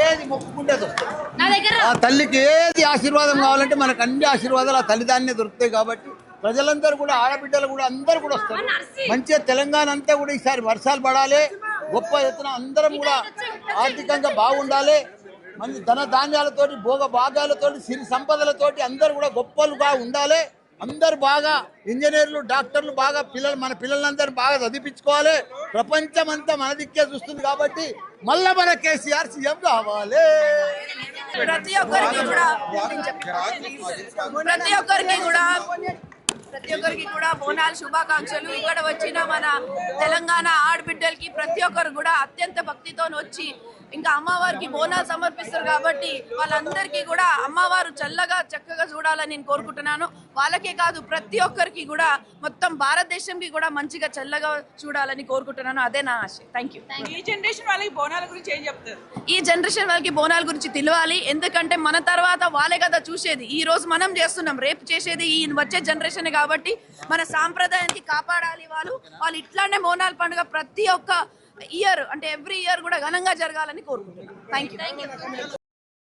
ఏది మొక్కుకుంటే ఆ తల్లికి ఏది ఆశీర్వాదం కావాలంటే మనకు అన్ని ఆశీర్వాదాలు ఆ తల్లిదాన్నే దొరుకుతాయి. కాబట్టి ప్రజలందరూ కూడా ఆడబిడ్డలు కూడా అందరూ కూడా వస్తారు. మంచిగా తెలంగాణ అంతా కూడా ఈసారి వర్షాలు పడాలి, గొప్ప ఎత్తున అందరం కూడా ఆర్థికంగా బాగుండాలి. మంచి ధన ధాన్యాలతోటి భోగ భాగాలతోటి సిరి సంపదలతోటి అందరూ కూడా గొప్పలుగా ఉండాలి. అందరు బాగా ఇంజనీర్లు డాక్టర్లు బాగా మన పిల్లలందరూ బాగా చదివించుకోవాలి. ప్రపంచం అంతా మన దిక్కే చూస్తుంది. కాబట్టి మళ్ళా మన కేసీఆర్ సీఎం కావాలి. ప్రతి ఒక్కరికి కూడా బోనాల శుభాకాంక్షలు. ఇక్కడ వచ్చిన మన తెలంగాణ ఆడబిడ్డలకి ప్రతి ఒక్కరు కూడా అత్యంత భక్తితో వచ్చి ఇంకా అమ్మవారికి బోనాలు సమర్పిస్తారు. కాబట్టి వాళ్ళందరికీ కూడా అమ్మవారు చక్కగా చూడాలని నేను కోరుకుంటున్నాను. వాళ్ళకే కాదు ప్రతి ఒక్కరికి కూడా మొత్తం భారతదేశంకి కూడా మంచిగా చల్లగా చూడాలని కోరుకుంటున్నాను. అదే నా ఆశ. Thank you. ఈ జనరేషన్ వాళ్ళకి బోనాల గురించి ఏం చెప్తారు? ఈ జనరేషన్ వాళ్ళకి బోనాల గురించి తెలియాలి. ఎందుకంటే మన తర్వాత వాళ్ళే కదా చూసేది. ఈ రోజు మనం చేస్తున్నాం, రేపు చేసేది ఈ వచ్చే జనరేషన్ కాబట్టి మన సాంప్రదాయాన్ని కాపాడాలి. వాళ్ళు ఇట్లానే బోనాల పండుగ ప్రతి ఒక్క ఇయర్ అంటే ఎవ్రీ ఇయర్ కూడా ఘనంగా జరగాలని కోరుకుంటున్నాను. Thank you.